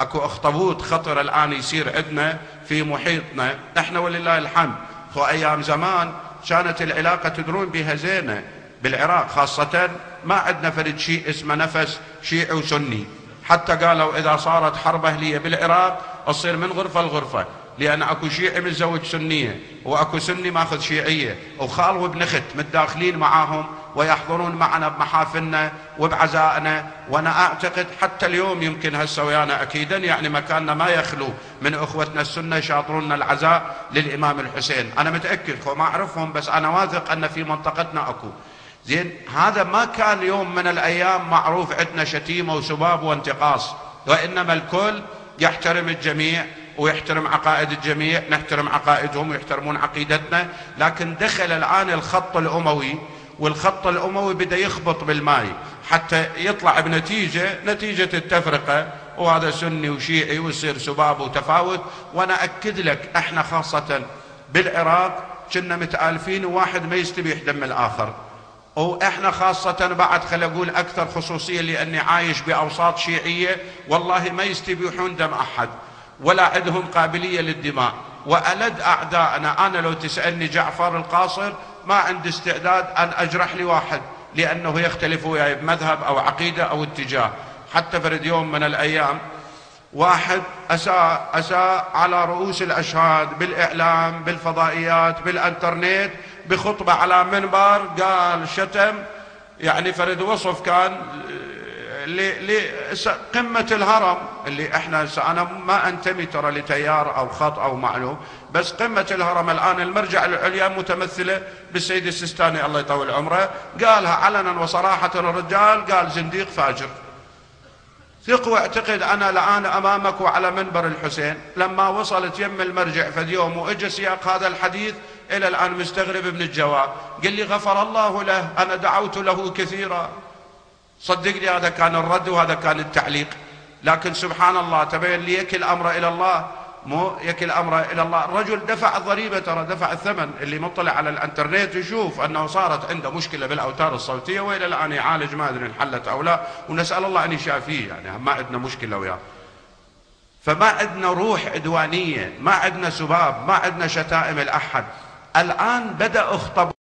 اكو اخطبوط خطر الان يصير عندنا في محيطنا. احنا ولله الحمد خو ايام زمان كانت العلاقة تدرون بها زينة بالعراق خاصة، ما عندنا فرد شيء اسمه نفس شيعي وسني. حتى قالوا اذا صارت حرب اهلية بالعراق تصير من غرفة لغرفة، لان اكو شيعي متزوج سنية واكو سني ماخذ شيعية، وخال وابن اخت متداخلين معاهم ويحضرون معنا بمحافلنا وبعزائنا. وانا اعتقد حتى اليوم يمكن هسه ويانا اكيدا يعني مكاننا ما يخلو من اخوتنا السنه يشاطرون العزاء للامام الحسين. انا متاكد خو ما اعرفهم بس انا واثق ان في منطقتنا اكو. زين هذا ما كان يوم من الايام معروف عندنا شتيمه وسباب وانتقاص، وانما الكل يحترم الجميع ويحترم عقائد الجميع، نحترم عقائدهم ويحترمون عقيدتنا. لكن دخل الان الخط الاموي، والخط الاموي بدا يخبط بالماي حتى يطلع نتيجة التفرقة، وهذا سني وشيعي ويصير سباب وتفاوت. وانا اكد لك احنا خاصة بالعراق كنا متآلفين وواحد ما يستبيح دم الاخر. واحنا خاصة بعد خل اقول اكثر خصوصية لاني عايش باوساط شيعية والله ما يستبيحون دم احد ولا عندهم قابلية للدماء. والد اعدائنا انا لو تسألني جعفر القاصر ما عندي استعداد ان اجرح لي واحد لانه يختلف وياي بمذهب او عقيدة او اتجاه. حتى فرد يوم من الايام واحد اساء على رؤوس الاشهاد بالاعلام بالفضائيات بالانترنت بخطبة على منبر، قال شتم يعني فرد وصف كان لقمة الهرم اللي احنا انا ما انتمي ترى لتيار او خط او معلوم، بس قمة الهرم الان المرجع العليا متمثلة بالسيد السيستاني الله يطول عمره، قالها علنا وصراحة الرجال، قال زنديق فاجر. ثق واعتقد انا الان امامك وعلى منبر الحسين لما وصلت يم المرجع فد يوم واجى سياق هذا الحديث الى الان مستغرب من الجواب، قال لي غفر الله له انا دعوت له كثيرا. صدقني هذا كان الرد وهذا كان التعليق. لكن سبحان الله تبين لي يكل الامر الى الله، مو يكل الامر الى الله. الرجل دفع الضريبه ترى، دفع الثمن. اللي مطلع على الانترنت يشوف انه صارت عنده مشكله بالاوتار الصوتيه والى الان يعالج، ما ادري انحلت او لا، ونسال الله ان يشافيه، يعني ما عندنا مشكله وياه. فما عندنا روح عدوانيه، ما عندنا سباب، ما عندنا شتائم الاحد. الان بدا اخطب